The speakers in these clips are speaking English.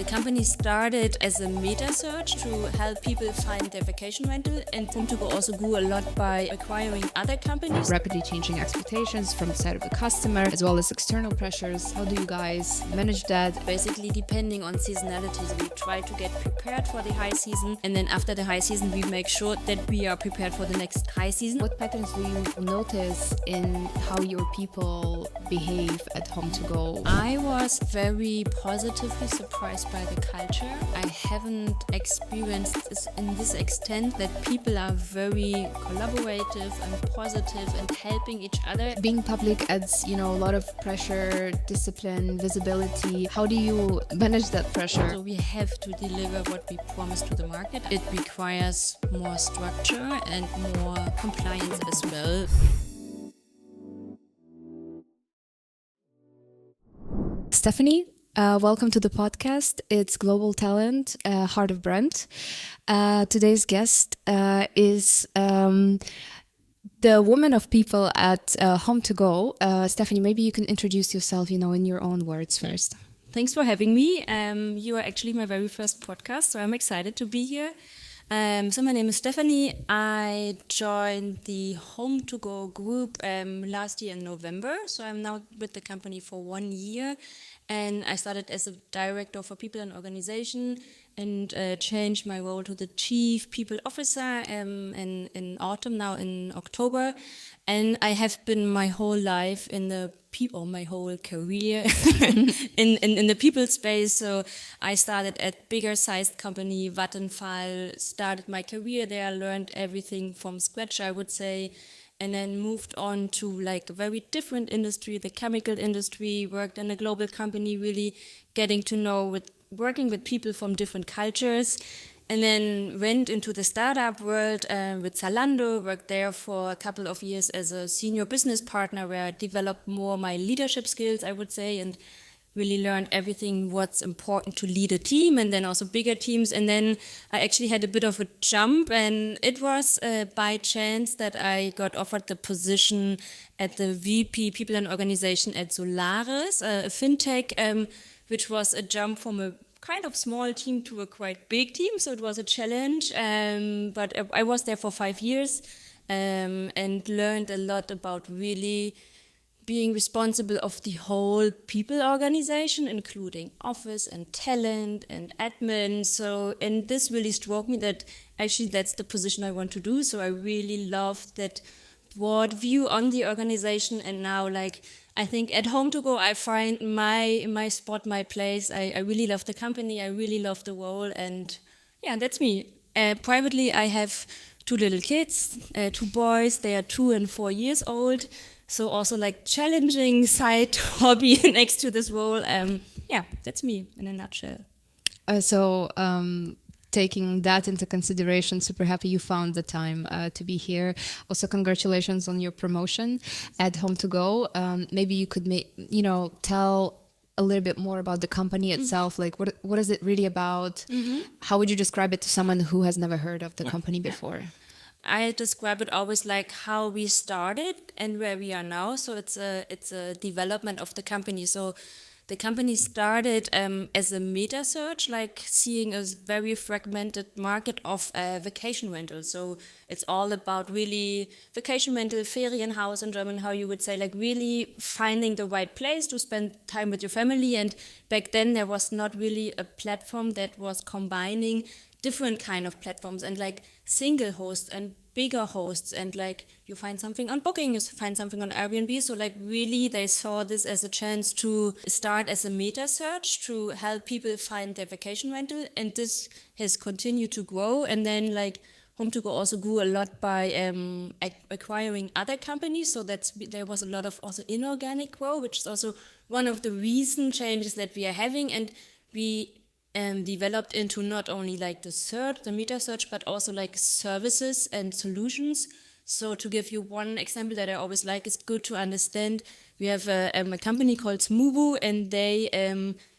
The company started as a meta search to help people find their vacation rental, and HomeToGo also grew a lot by acquiring other companies. Rapidly changing expectations from the side of the customer, as well as external pressures. How do you guys manage that? Basically, depending on seasonalities, we try to get prepared for the high season, and then after the high season, we make sure that we are prepared for the next high season. What patterns do you notice in how your people behave at HomeToGo? I was very positively surprised by the culture. I haven't experienced this in this extent, that people are very collaborative and positive and helping each other. Being public adds, a lot of pressure, discipline, visibility. How do you manage that pressure? So we have to deliver what we promise to the market. It requires more structure and more compliance as well. Stephanie, welcome to the podcast. It's Global Talent, Heart of Brand. Today's guest is the woman of people at HomeToGo. Stephanie, maybe you can introduce yourself, in your own words first. Thanks for having me. You are actually my very first podcast, so I'm excited to be here. So my name is Stephanie. I joined the HomeToGo group last year in November. So I'm now with the company for 1 year. And I started as a director for people and organization and changed my role to the chief people officer in autumn, now in October. And I have been my whole life in the people, my whole career in the people space. So I started at bigger sized company, Vattenfall, started my career there, learned everything from scratch, I would say. And then moved on to like a very different industry, the chemical industry, worked in a global company, really getting to know working with people from different cultures. And then went into the startup world with Zalando, worked there for a couple of years as a senior business partner, where I developed more my leadership skills, I would say, and really learned everything what's important to lead a team, and then also bigger teams. And then I actually had a bit of a jump, and it was by chance that I got offered the position at the VP People and Organization at Solaris, a fintech, which was a jump from a kind of small team to a quite big team. So it was a challenge, but I was there for 5 years and learned a lot about really being responsible of the whole people organization, including office and talent and admin. So, and this really struck me that actually that's the position I want to do. So I really loved that broad view on the organization. And now, like, I think at HomeToGo, I find my spot, my place. I really love the company. I really love the role. And yeah, that's me. Privately, I have 2 little kids, 2 boys. They are 2 and 4 years old. So also like challenging side hobby next to this role. Yeah, that's me in a nutshell. Taking that into consideration, super happy you found the time to be here. Also, congratulations on your promotion at HomeToGo. Maybe you could tell a little bit more about the company itself. Like, what is it really about? Mm-hmm. How would you describe it to someone who has never heard of the company before? I describe it always like how we started and where we are now. So it's a development of the company. So the company started as a meta search, like seeing a very fragmented market of vacation rental. So it's all about really vacation rental, Ferienhaus in German, how you would say, like really finding the right place to spend time with your family. And back then there was not really a platform that was combining different kind of platforms and like single hosts and bigger hosts, and like you find something on Booking, you find something on Airbnb. So like really they saw this as a chance to start as a meta search to help people find their vacation rental, and this has continued to grow. And then like HomeToGo also grew a lot by acquiring other companies. So there was a lot of also inorganic growth, which is also one of the recent changes that we are having. And we developed into not only like the meta search, but also like services and solutions. So to give you one example that I always like, it's good to understand. We have a company called Smubu, and they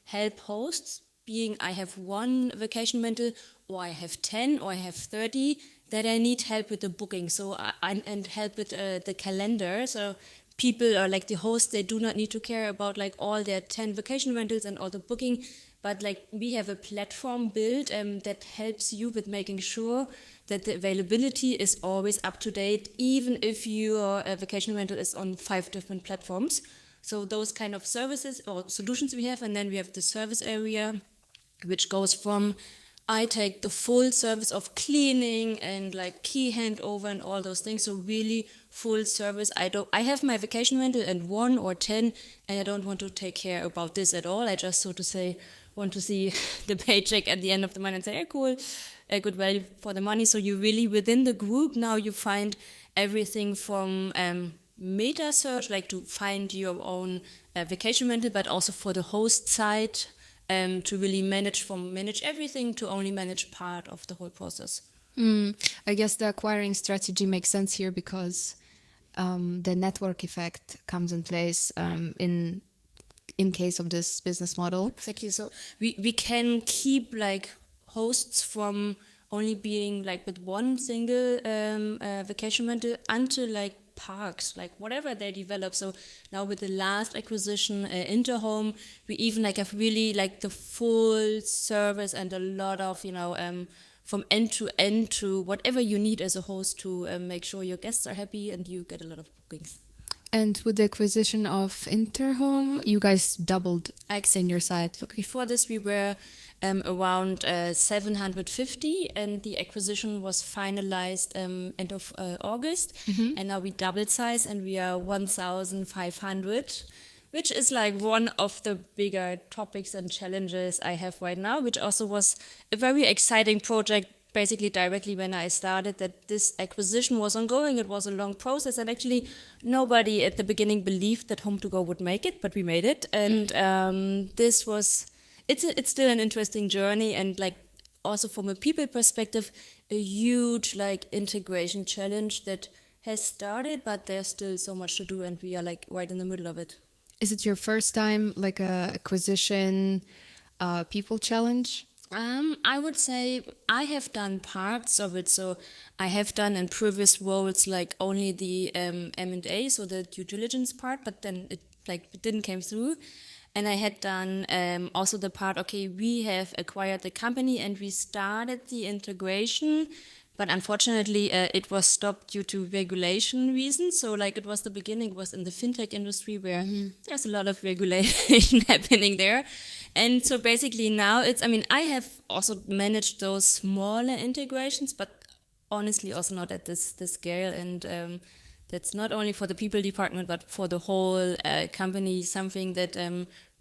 help hosts. Being I have 1 vacation rental, or I have 10, or I have 30, that I need help with the booking. So and help with the calendar. So people, or like the hosts, they do not need to care about like all their 10 vacation rentals and all the booking. but like we have a platform built that helps you with making sure that the availability is always up to date, even if your vacation rental is on 5 different platforms. So those kind of services or solutions we have, and then we have the service area, which goes from I take the full service of cleaning and like key handover and all those things. So really full service. I have my vacation rental and 1 or 10, and I don't want to take care about this at all. I just, so to say, want to see the paycheck at the end of the month and say, hey, cool, a good value for the money. So you really, within the group now, you find everything from meta search, like to find your own vacation rental, but also for the host side, to really manage everything to only manage part of the whole process. I guess the acquiring strategy makes sense here because the network effect comes in place in case of this business model. Exactly. So we can keep like hosts from only being like with one single vacation rental until like parks, like whatever they develop. So now with the last acquisition, Interhome, we even like have really like the full service and a lot of, from end to end to whatever you need as a host to make sure your guests are happy and you get a lot of bookings. And with the acquisition of Interhome, you guys doubled in your site. So before this, we were around 750, and the acquisition was finalized end of August. Mm-hmm. And now we doubled size, and we are 1,500, which is like one of the bigger topics and challenges I have right now, which also was a very exciting project. Basically, directly when I started, that this acquisition was ongoing. It was a long process, and actually, nobody at the beginning believed that HomeToGo would make it, but we made it. And this was, it's still an interesting journey, and like also from a people perspective, a huge like integration challenge that has started, but there's still so much to do, and we are like right in the middle of it. Is it your first time like a acquisition people challenge? I would say I have done parts of it. So I have done in previous roles like only the M&A, so the due diligence part, but then it didn't came through. And I had done also the part, okay, we have acquired the company and we started the integration, but unfortunately it was stopped due to regulation reasons. So like it was the beginning, was in the fintech industry where there's a lot of regulation happening there. And so basically now I have also managed those smaller integrations, but honestly also not at this scale. And that's not only for the people department, but for the whole company, something that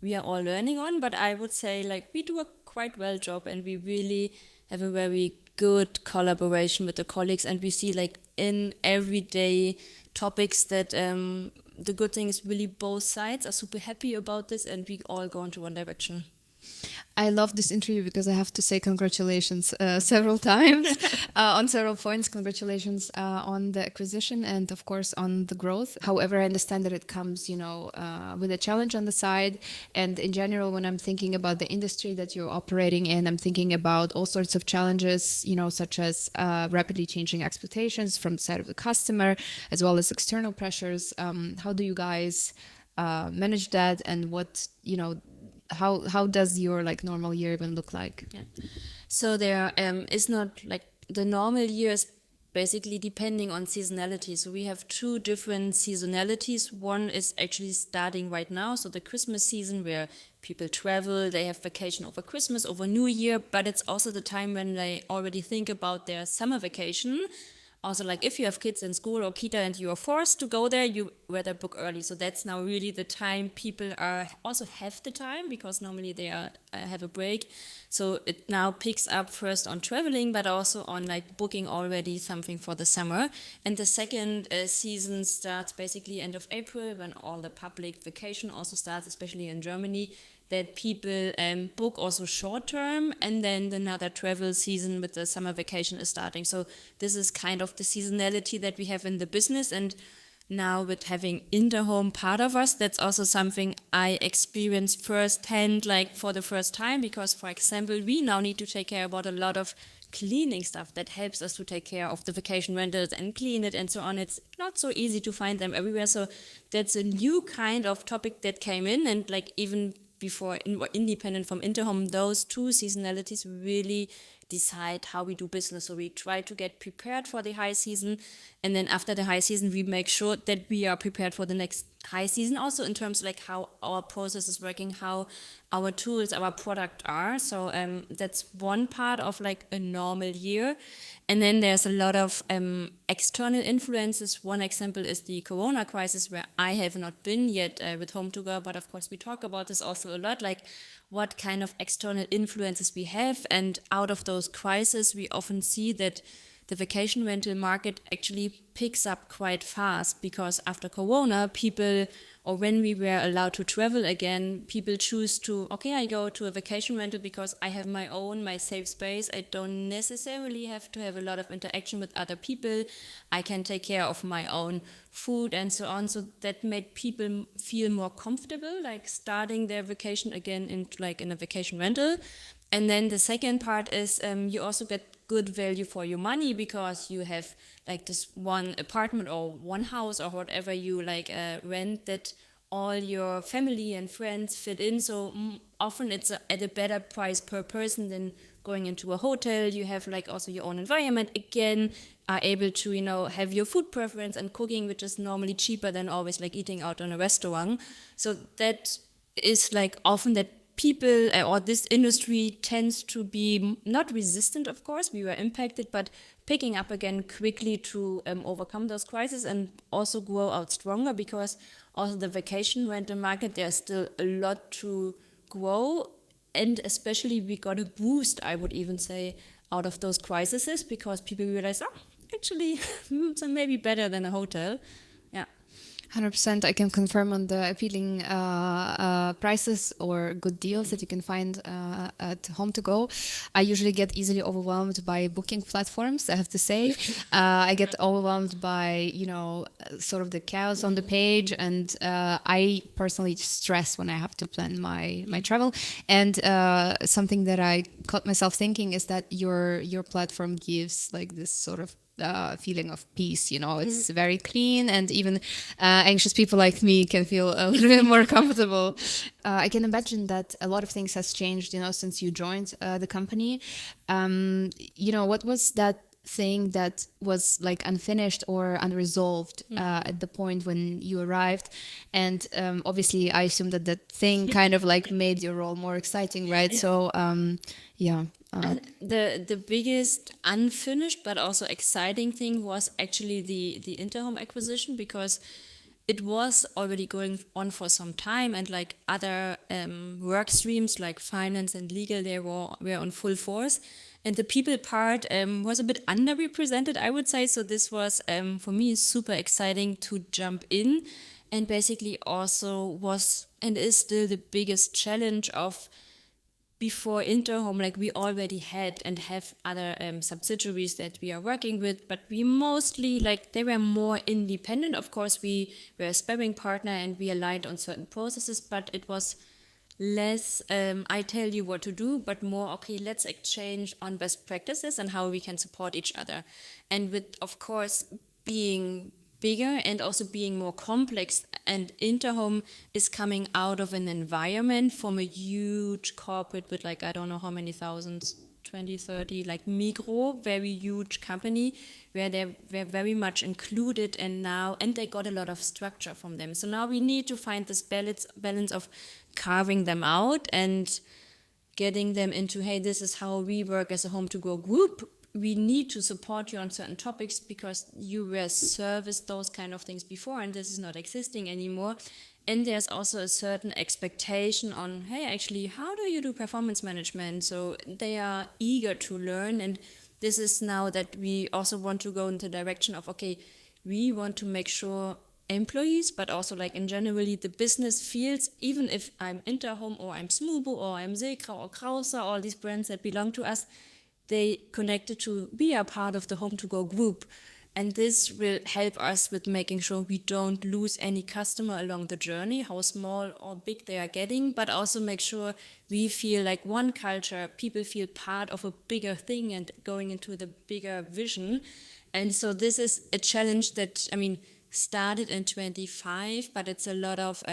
we are all learning on. But I would say like we do a quite well job, and we really have a very good collaboration with the colleagues. And we see like in everyday topics that the good thing is really both sides are super happy about this, and we all go into one direction. I love this interview because I have to say congratulations several times on several points. Congratulations on the acquisition and, of course, on the growth. However, I understand that it comes, with a challenge on the side. And in general, when I'm thinking about the industry that you're operating in, I'm thinking about all sorts of challenges, such as rapidly changing expectations from the side of the customer, as well as external pressures. How do you guys manage that, and what, how does your like normal year even look like? Yeah. So there is not like the normal year is basically depending on seasonality. So we have 2 different seasonalities. One is actually starting right now. So the Christmas season where people travel, they have vacation over Christmas, over New Year, but it's also the time when they already think about their summer vacation. Also, like if you have kids in school or kita and you are forced to go there, you rather book early. So that's now really the time people are also have the time, because normally they have a break. So it now picks up first on traveling, but also on like booking already something for the summer. And the second season starts basically end of April, when all the public vacation also starts, especially in Germany, that people book also short term, and then another travel season with the summer vacation is starting. So this is kind of the seasonality that we have in the business. And now with having Interhome part of us, that's also something I experienced firsthand, like for the first time, because for example, we now need to take care about a lot of cleaning stuff that helps us to take care of the vacation rentals and clean it and so on. It's not so easy to find them everywhere. So that's a new kind of topic that came in, and like even before independent from Interhome, those two seasonalities really decide how we do business. So we try to get prepared for the high season, and then after the high season, we make sure that we are prepared for the next high season. Also in terms of like how our process is working, how our tools, our product are. So that's one part of like a normal year. And then there's a lot of external influences. One example is the Corona crisis, where I have not been yet with HomeToGo, but of course we talk about this also a lot, like what kind of external influences we have. And out of those crises, we often see that the vacation rental market actually picks up quite fast, because after Corona, people, or when we were allowed to travel again, people choose to, okay, I go to a vacation rental because I have my safe space. I don't necessarily have to have a lot of interaction with other people. I can take care of my own food and so on. So that made people feel more comfortable, like starting their vacation again in a vacation rental. And then the second part is you also get good value for your money, because you have like this one apartment or one house or whatever you like rent that all your family and friends fit in. So often it's at a better price per person than going into a hotel. You have like also your own environment, again, are able to, have your food preference and cooking, which is normally cheaper than always like eating out in a restaurant. So that is like often that people or this industry tends to be not resistant, of course, we were impacted, but picking up again quickly to overcome those crises and also grow out stronger, because also the vacation rental market, there's still a lot to grow. And especially we got a boost, I would even say, out of those crises, because people realize, actually, it's maybe better than a hotel. Yeah. 100%. I can confirm on the appealing prices or good deals that you can find at HomeToGo. I usually get easily overwhelmed by booking platforms, I have to say. I get overwhelmed by, sort of the chaos on the page, and I personally stress when I have to plan my travel. And something that I caught myself thinking is that your platform gives like this sort of feeling of peace. It's very clean, and even anxious people like me can feel a little bit more comfortable. I can imagine that a lot of things has changed, since you joined the company. What was that thing that was like unfinished or unresolved at the point when you arrived? And obviously I assume that thing kind of like made your role more exciting, right? So yeah. The biggest unfinished but also exciting thing was actually the Interhome acquisition, because it was already going on for some time, and like other work streams like finance and legal, they were on full force, and the people part was a bit underrepresented, I would say. So this was for me super exciting to jump in, and basically also was and is still the biggest challenge of, before Interhome, like we already had and have other subsidiaries that we are working with, but we mostly, like, they were more independent. Of course, we were a sparring partner and we aligned on certain processes, but it was less, I tell you what to do, but more, okay, let's exchange on best practices and how we can support each other. And with, of course, being bigger and also being more complex, and Interhome is coming out of an environment from a huge corporate with like, I don't know how many thousands, 20, 30, like Migros, very huge company, where they were very much included, and they got a lot of structure from them. So now we need to find this balance of carving them out and getting them into, hey, this is how we work as a HomeToGo group. We need to support you on certain topics because you were serviced those kind of things before, and this is not existing anymore. And there's also a certain expectation on, hey, actually, how do you do performance management? So they are eager to learn, and this is now that we also want to go in the direction of, okay, we want to make sure employees, but also like in generally the business feels, even if I'm Interhome or I'm Smubo or I'm Sekra or Krauser, all these brands that belong to us, they connected to be a part of the HomeToGo group. And this will help us with making sure we don't lose any customer along the journey, how small or big they are getting, but also make sure we feel like one culture, people feel part of a bigger thing and going into the bigger vision. And so this is a challenge that, started in 25, but it's a lot of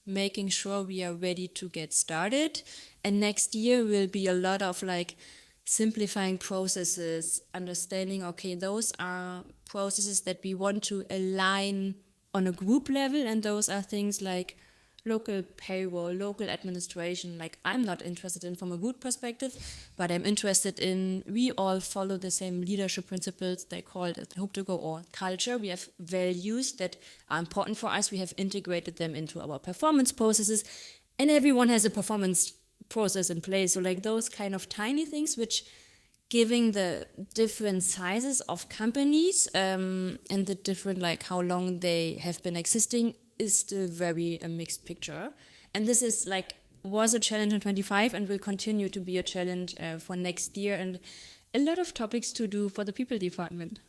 making sure we are ready to get started. And next year will be a lot of like simplifying processes, understanding, okay, those are processes that we want to align on a group level, and those are things like local payroll, local administration. Like, I'm not interested in from a group perspective, but I'm interested in, we all follow the same leadership principles. They call it HomeToGo or culture. We have values that are important for us. We have integrated them into our performance processes, and everyone has a performance process in place. So like those kind of tiny things, which giving the different sizes of companies and the different, like how long they have been existing, is still very a mixed picture. And this is like, was a challenge in 25 and will continue to be a challenge for next year, and a lot of topics to do for the people department.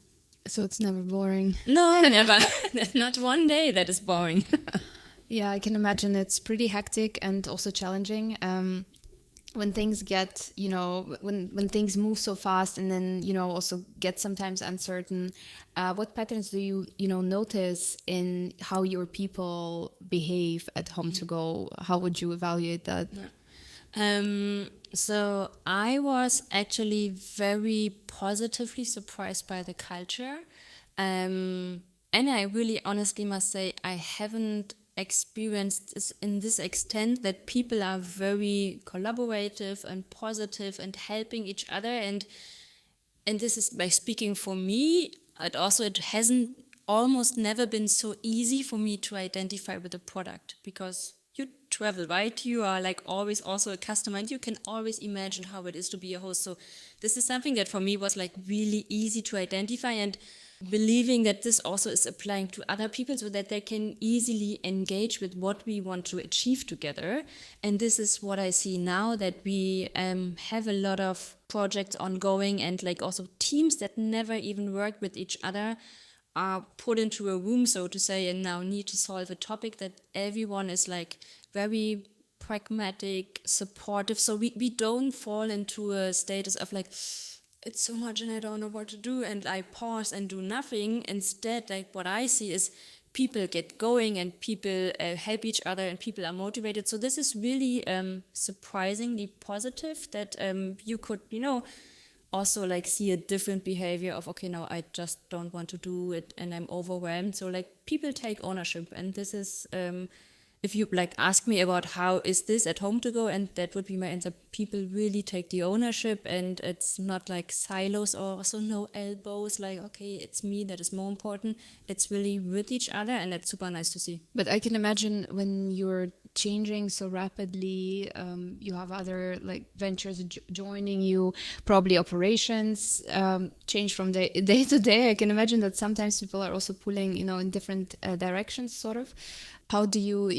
So it's never boring. No, never. Not one day that is boring. Yeah, I can imagine it's pretty hectic and also challenging. When things get, when things move so fast, and then, also get sometimes uncertain, what patterns do you, notice in how your people behave at HomeToGo? How would you evaluate that? So I was actually very positively surprised by the culture. And I really honestly must say, I haven't experienced this in this extent, that people are very collaborative and positive and helping each other. And this is by speaking for me. It hasn't almost never been so easy for me to identify with the product, because you travel, right? You are like always also a customer, and you can always imagine how it is to be a host. So this is something that for me was like really easy to identify, and believing that this also is applying to other people, so that they can easily engage with what we want to achieve together. And this is what I see now, that we have a lot of projects ongoing, and like also teams that never even work with each other are put into a room, so to say, and now need to solve a topic, that everyone is like very pragmatic, supportive. So we don't fall into a status of like, it's so much and I don't know what to do, and I pause and do nothing. Instead, like what I see is people get going, and people help each other, and people are motivated. So this is really surprisingly positive, that you could, also like see a different behavior of, okay, now I just don't want to do it and I'm overwhelmed. So like people take ownership, and this is if you like ask me about how is this at HomeToGo, and that would be my answer, people really take the ownership, and it's not like silos or also no elbows, like, okay, it's me that is more important. It's really with each other, and that's super nice to see. But I can imagine when you're changing so rapidly, you have other like ventures joining you, probably operations change from day to day. I can imagine that sometimes people are also pulling, in different directions, sort of. How do you,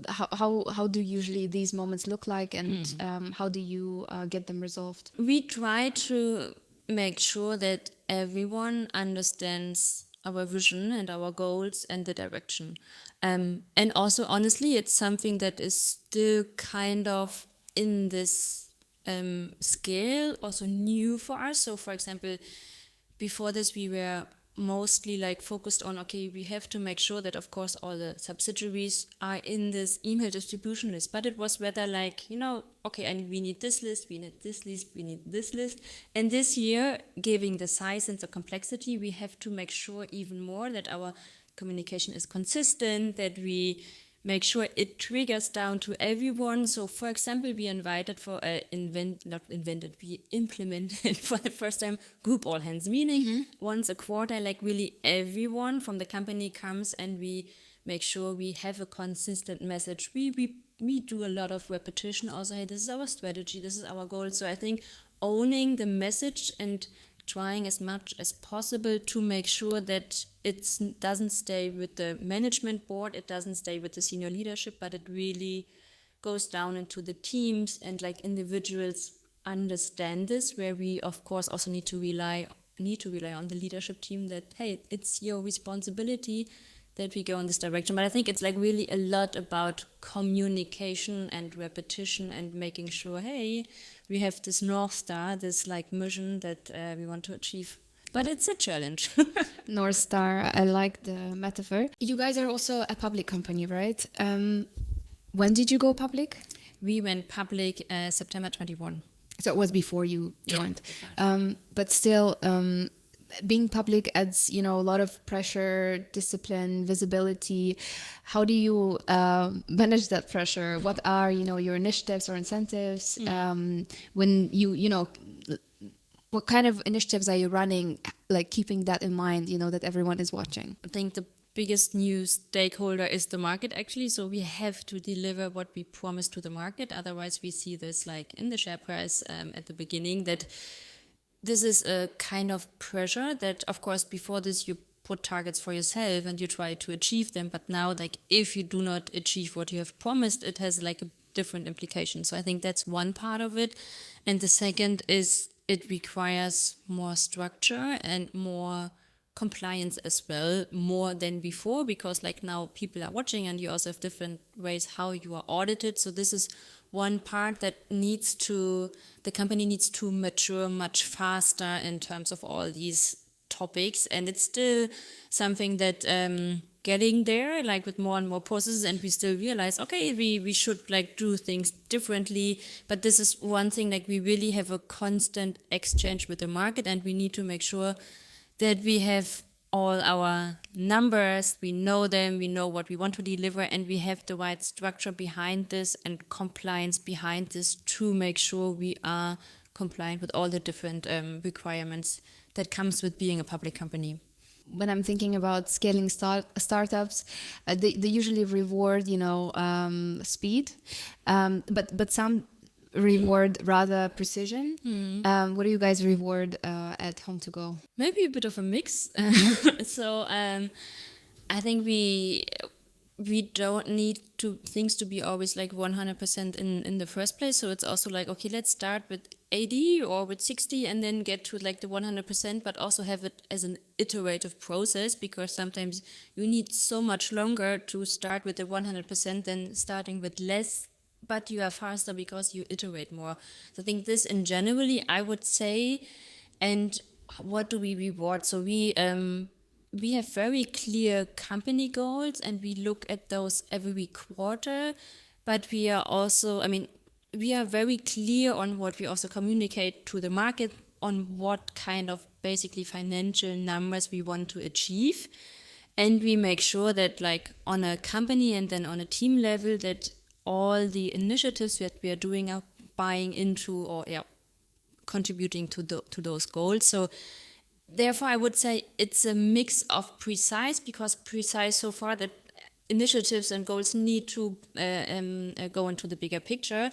how do usually these moments look like, and how do you get them resolved? We try to make sure that everyone understands our vision and our goals and the direction. And also, honestly, it's something that is still kind of in this scale, also new for us. So, for example, before this, we were mostly like focused on, okay, we have to make sure that of course all the subsidiaries are in this email distribution list, but it was rather like, okay, and we need this list, we need this list, we need this list. And this year, giving the size and the complexity, we have to make sure even more that our communication is consistent, that we make sure it triggers down to everyone. So, for example, we invited for we implemented for the first time group all hands, meaning once a quarter, like really everyone from the company comes, and we make sure we have a consistent message. We do a lot of repetition also. Hey, this is our strategy, this is our goal. So I think owning the message and trying as much as possible to make sure that it doesn't stay with the management board, it doesn't stay with the senior leadership, but it really goes down into the teams, and like individuals understand this, where we of course also need to rely on the leadership team, that hey, it's your responsibility that we go in this direction. But I think it's like really a lot about communication and repetition, and making sure, hey, we have this North Star, this like mission that we want to achieve. But it's a challenge. North Star, I like the metaphor. You guys are also a public company, right? When did you go public? We went public September 21. So it was before you joined. But still, being public adds, a lot of pressure, discipline, visibility. How do you manage that pressure? What are, your initiatives or incentives? When what kind of initiatives are you running, like keeping that in mind, that everyone is watching? I think the biggest new stakeholder is the market, actually. So we have to deliver what we promise to the market. Otherwise, we see this like in the share price at the beginning, that this is a kind of pressure that, of course, before this, you put targets for yourself and you try to achieve them. But now, like, if you do not achieve what you have promised, it has like a different implication. So I think that's one part of it. And the second is it requires more structure and more compliance as well, more than before, because like now people are watching and you also have different ways how you are audited. So this is one part that the company needs to mature much faster in terms of all these topics. And it's still something that getting there, like with more and more processes, and we still realize, okay, we should like do things differently. But this is one thing, like we really have a constant exchange with the market, and we need to make sure that we have all our numbers, we know them, we know what we want to deliver, and we have the right structure behind this and compliance behind this to make sure we are compliant with all the different requirements that comes with being a public company. When I'm thinking about scaling startups, they usually reward, speed, but some reward rather precision. What do you guys reward at HomeToGo? Maybe a bit of a mix. So I think we don't need things to be always like 100% in the first place. So it's also like, okay, let's start with 80 or with 60 and then get to like the 100%, but also have it as an iterative process, because sometimes you need so much longer to start with the 100% than starting with less, but you are faster because you iterate more. So I think this in generally, I would say. And what do we reward? So we have very clear company goals, and we look at those every quarter. But we are also, we are very clear on what we also communicate to the market on what kind of basically financial numbers we want to achieve. And we make sure that like on a company and then on a team level, that all the initiatives that we are doing are buying into or contributing to those goals. So therefore, I would say it's a mix of precise, because precise so far that initiatives and goals need to go into the bigger picture,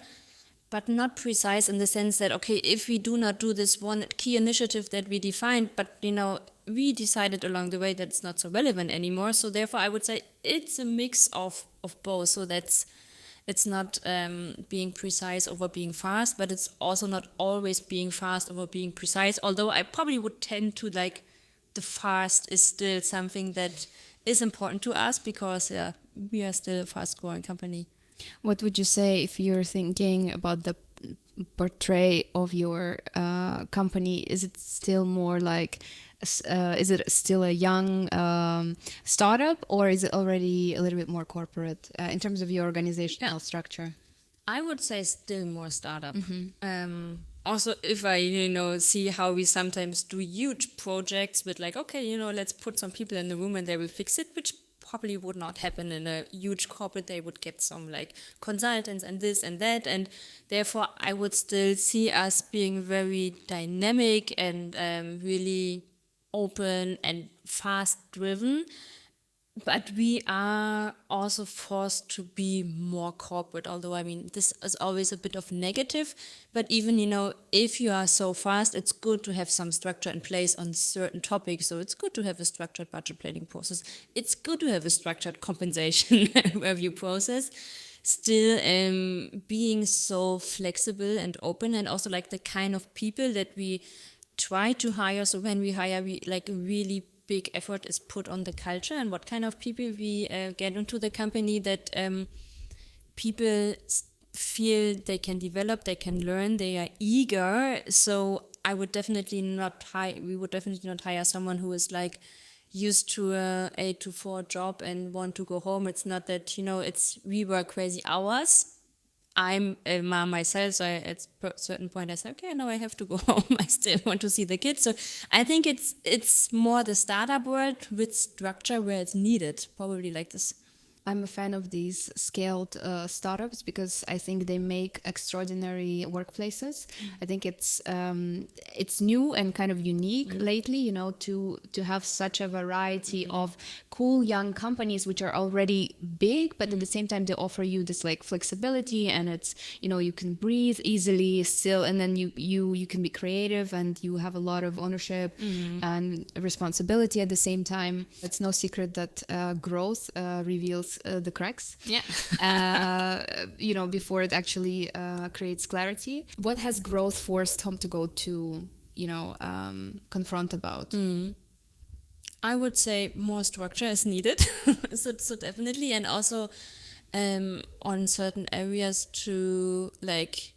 but not precise in the sense that, okay, if we do not do this one key initiative that we defined, but we decided along the way that it's not so relevant anymore. So therefore, I would say it's a mix of both. So it's not being precise over being fast, but it's also not always being fast over being precise. Although I probably would tend to like the fast is still something that is important to us, because we are still a fast-growing company. What would you say if you're thinking about the portray of your company? Is it still more like, is it still a young startup, or is it already a little bit more corporate in terms of your organizational structure? I would say still more startup. Also, if I, see how we sometimes do huge projects with like, okay, let's put some people in the room and they will fix it, which probably would not happen in a huge corporate. They would get some like consultants and this and that, and therefore I would still see us being very dynamic and really open and fast driven. But we are also forced to be more corporate, although this is always a bit of negative. But even, if you are so fast, it's good to have some structure in place on certain topics. So it's good to have a structured budget planning process. It's good to have a structured compensation review process. Still being so flexible and open, and also like the kind of people that we try to hire. So when we hire, we like really big effort is put on the culture and what kind of people we get into the company, that people feel they can develop, they can learn, they are eager. So we would definitely not hire someone who is like, used to a 8 to 4 job and want to go home. It's not that, we work crazy hours. I'm a mom myself, so at a certain point I said, okay, now I have to go home. I still want to see the kids. So I think it's more the startup world with structure where it's needed, probably like this. I'm a fan of these scaled startups because I think they make extraordinary workplaces. I think it's new and kind of unique lately, to have such a variety of cool young companies which are already big, but at the same time they offer you this like flexibility, and it's you can breathe easily still, and then you can be creative and you have a lot of ownership and responsibility at the same time. It's no secret that growth reveals the cracks. Before it actually creates clarity. What has growth forced HomeToGo to confront about? I would say more structure is needed. so definitely, and also on certain areas to like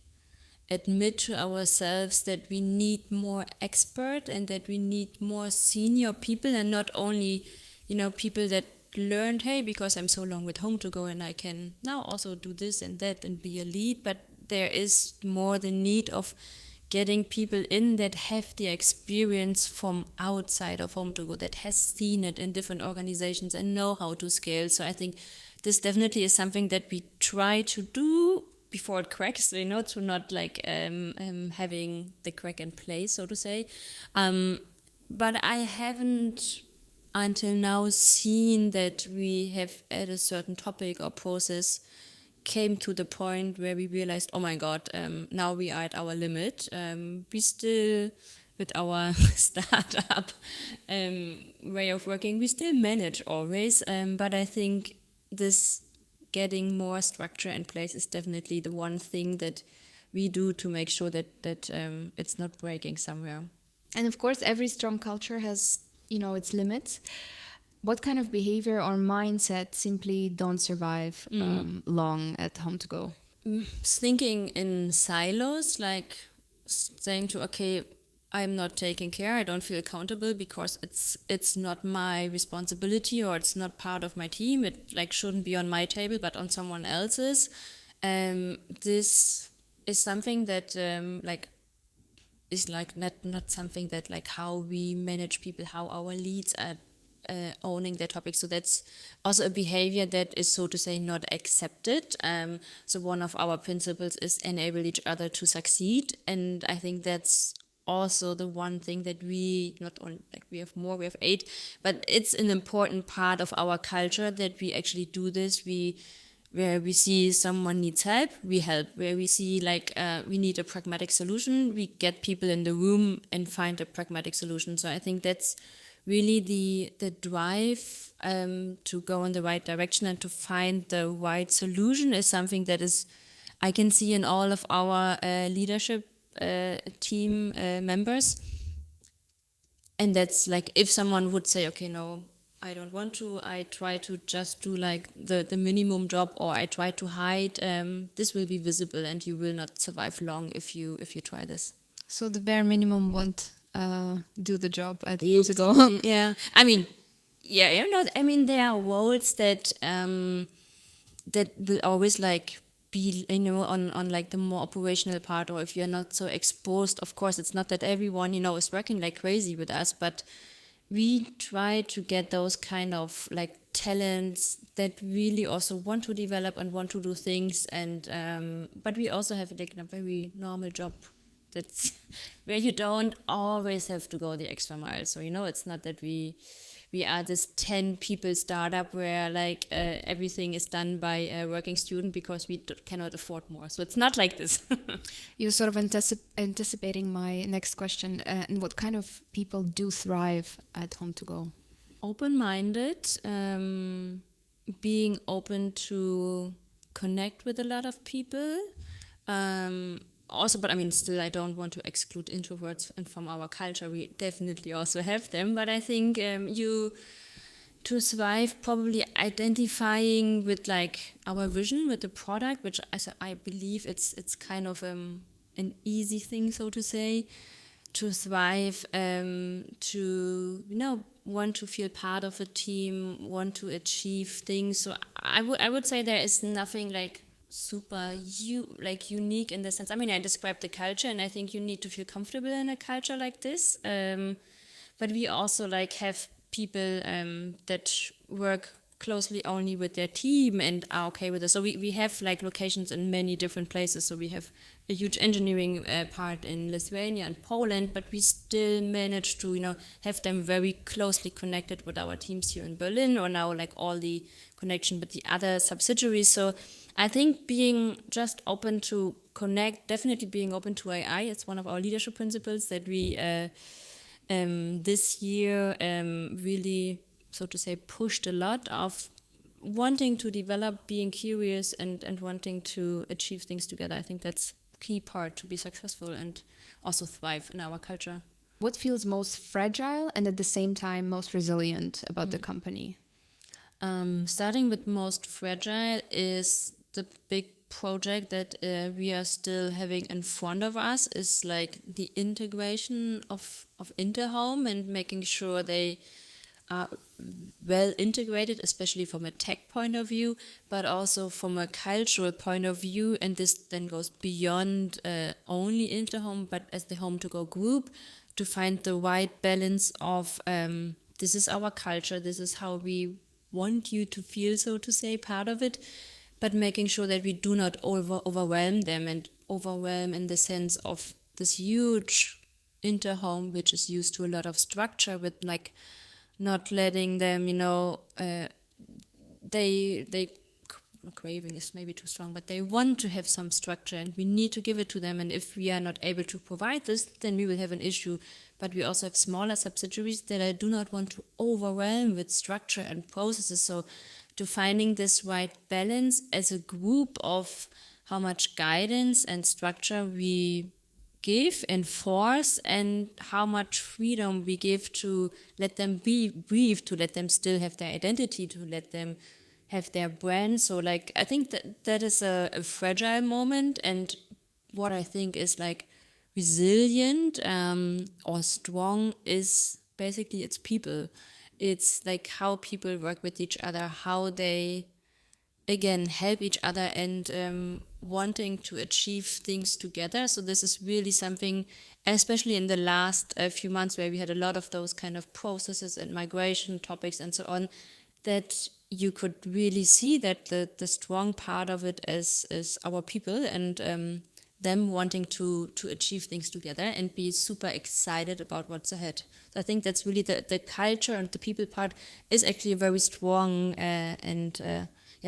admit to ourselves that we need more expert and that we need more senior people, and not only people that learned, hey, because I'm so long with HomeToGo and I can now also do this and that and be a lead, but there is more the need of getting people in that have the experience from outside of HomeToGo, that has seen it in different organizations and know how to scale. So I think this definitely is something that we try to do before it cracks, to not like having the crack in place, so to say. But I haven't until now seen that we have at a certain topic or process came to the point where we realized, oh my God, now we are at our limit. We still, with our startup way of working, we still manage always. But I think this getting more structure in place is definitely the one thing that we do to make sure that it's not breaking somewhere. And of course, every strong culture has its limits. What kind of behavior or mindset simply don't survive long at HomeToGo? Thinking in silos, like saying to, okay, I'm not taking care, I don't feel accountable because it's not my responsibility or it's not part of my team. It like shouldn't be on my table but on someone else's. This is something that is like not something that like how we manage people, how our leads are owning their topics. So that's also a behavior that is, so to say, not accepted. So one of our principles is enable each other to succeed, and I think that's also the one thing that we not only like we have 8, but it's an important part of our culture that we actually do this. Where we see someone needs help, we help. Where we see we need a pragmatic solution, we get people in the room and find a pragmatic solution. So I think that's really the drive to go in the right direction and to find the right solution is something that is I can see in all of our leadership team members. And that's like if someone would say, okay, no, I don't want to, I try to just do like the minimum job, or I try to hide, this will be visible and you will not survive long if you try this. So the bare minimum won't do the job at HomeToGo. Yeah, I mean, there are roles that that will always like be on like the more operational part, or if you're not so exposed. Of course, it's not that everyone is working like crazy with us, but we try to get those kind of like talents that really also want to develop and want to do things, and but we also have like a very normal job that's where you don't always have to go the extra mile. So it's not that we are this 10 people startup where like everything is done by a working student because we cannot afford more. So it's not like this. You're sort of anticipating my next question. And what kind of people do thrive at HomeToGo? Open-minded, being open to connect with a lot of people. Also, but I mean, still, I don't want to exclude introverts, and from our culture, we definitely also have them. But I think you to thrive, probably identifying with like our vision with the product, which I believe it's kind of an easy thing, so to say, to thrive, to want to feel part of a team, want to achieve things. So I would say there is nothing like super unique in the sense. I mean, I described the culture, and I think you need to feel comfortable in a culture like this. But we also like have people that work closely only with their team and are okay with it. So we have like locations in many different places. So we have a huge engineering part in Lithuania and Poland, but we still manage to have them very closely connected with our teams here in Berlin, or now like all the connection with the other subsidiaries. So I think being just open to connect, definitely being open to AI, it's one of our leadership principles that we this year really, so to say, pushed a lot of wanting to develop, being curious, and wanting to achieve things together. I think that's a key part to be successful and also thrive in our culture. What feels most fragile and at the same time most resilient about the company? Starting with most fragile is the big project that we are still having in front of us, is like the integration of Interhome and making sure they are well integrated, especially from a tech point of view, but also from a cultural point of view. And this then goes beyond only Interhome, but as the HomeToGo group, to find the right balance of this is our culture, this is how we want you to feel, so to say, part of it, but making sure that we do not overwhelm them, and overwhelm in the sense of this huge Interhome, which is used to a lot of structure, with like not letting them, they craving is maybe too strong, but they want to have some structure, and we need to give it to them. And if we are not able to provide this, then we will have an issue. But we also have smaller subsidiaries that I do not want to overwhelm with structure and processes. So to finding this right balance as a group of how much guidance and structure we give, enforce, and how much freedom we give to let them breathe, to let them still have their identity, to let them have their brand. So like I think that is a fragile moment, and what I think is like resilient or strong is basically it's people. It's like how people work with each other, how they again help each other, and wanting to achieve things together. So this is really something, especially in the last few months, where we had a lot of those kind of processes and migration topics and so on, that you could really see that the strong part of it is our people, and them wanting to achieve things together and be super excited about what's ahead. So I think that's really the culture, and the people part is actually a very strong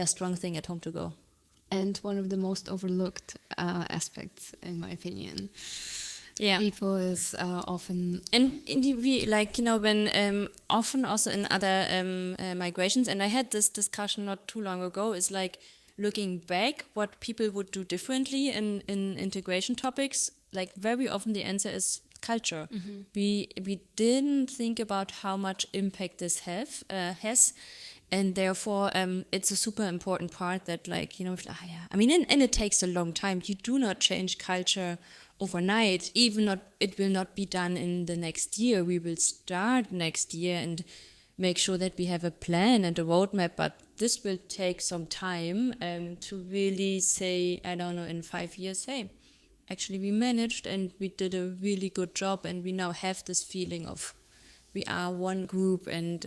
strong thing at HomeToGo. And one of the most overlooked aspects, in my opinion. Yeah, people is often, and we when often also in other migrations, and I had this discussion not too long ago, is like looking back what people would do differently in integration topics. Like very often the answer is culture. Mm-hmm. We didn't think about how much impact this has. And therefore, it's a super important part that, I mean, and it takes a long time. You do not change culture overnight. It will not be done in the next year. We will start next year and make sure that we have a plan and a roadmap. But this will take some time to really say, I don't know, in 5 years, hey, actually we managed and we did a really good job, and we now have this feeling of we are one group, and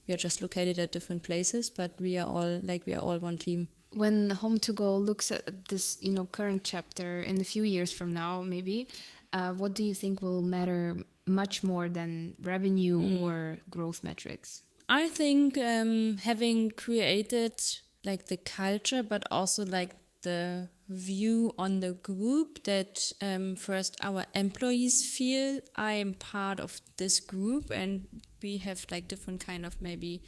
we are just located at different places, but we are all one team. When HomeToGo looks at this, current chapter in a few years from now, maybe, what do you think will matter much more than revenue or growth metrics? I think having created like the culture, but also like the view on the group, that first our employees feel I am part of this group, and we have like different kind of maybe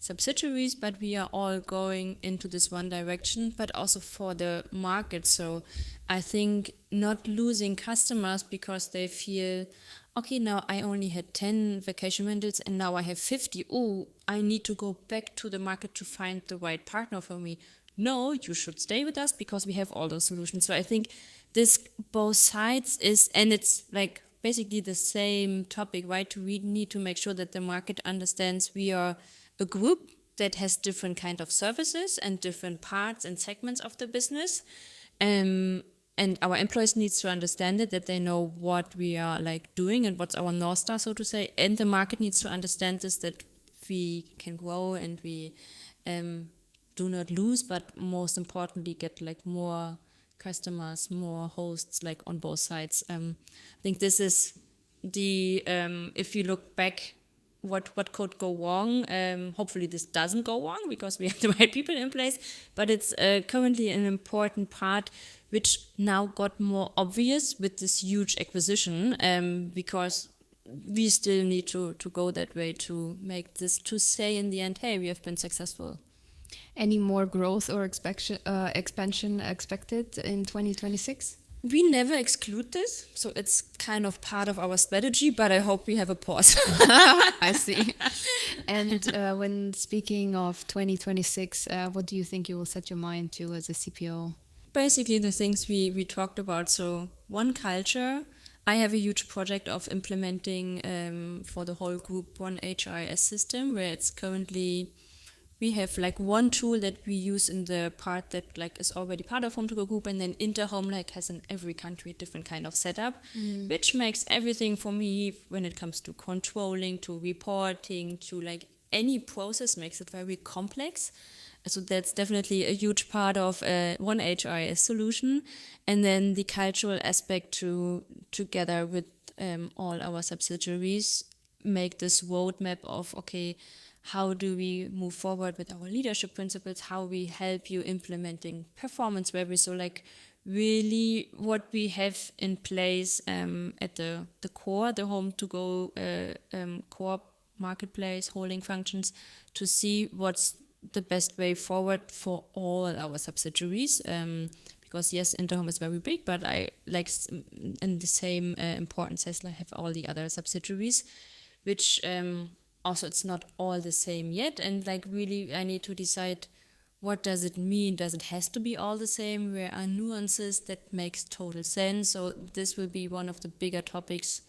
subsidiaries, but we are all going into this one direction, but also for the market. So I think not losing customers because they feel, okay, now I only had 10 vacation rentals and now I have 50. Oh, I need to go back to the market to find the right partner for me. No, you should stay with us because we have all those solutions. So I think this both sides is, and it's like basically the same topic, right? We need to make sure that the market understands we are a group that has different kind of services and different parts and segments of the business. And our employees needs to understand it, that they know what we are like doing and what's our North Star, so to say. And the market needs to understand this, that we can grow and we do not lose, but most importantly get like more customers, more hosts, like on both sides. I think this is the if you look back, what could go wrong. Hopefully this doesn't go wrong because we have the right people in place, but it's currently an important part which now got more obvious with this huge acquisition, because we still need to go that way to make this, to say in the end, hey, we have been successful. Any more growth or expansion expected in 2026? We never exclude this, so it's kind of part of our strategy, but I hope we have a pause. I see. And when speaking of 2026, what do you think you will set your mind to as a CPO? Basically the things we talked about. So one, culture. I have a huge project of implementing for the whole group one HRIS system, where it's currently, we have like one tool that we use in the part that like is already part of HomeToGo Group, and then Interhome like has in every country a different kind of setup, which makes everything for me when it comes to controlling, to reporting, to like any process, makes it very complex. So that's definitely a huge part of one HRIS solution. And then the cultural aspect to together with all our subsidiaries make this roadmap of, okay, how do we move forward with our leadership principles, how we help you implementing performance reviews. So like really what we have in place at the core, the HomeToGo core marketplace holding functions, to see what's the best way forward for all our subsidiaries. Because yes, Interhome is very big, but I like in the same importance as I have all the other subsidiaries, which also it's not all the same yet. And like really I need to decide, what does it mean? Does it has to be all the same? Where are nuances that makes total sense? So this will be one of the bigger topics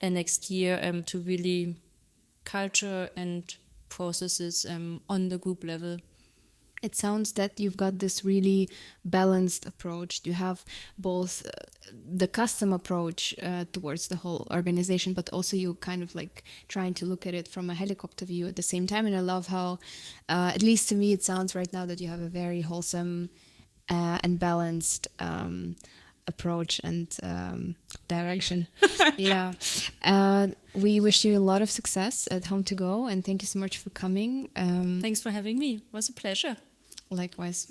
next year, to really culture and processes on the group level. It sounds that you've got this really balanced approach. You have both the custom approach towards the whole organization, but also you kind of like trying to look at it from a helicopter view at the same time. And I love how, at least to me, it sounds right now that you have a very wholesome and balanced approach and direction. Yeah. We wish you a lot of success at HomeToGo, and thank you so much for coming. Thanks for having me. It was a pleasure. Likewise.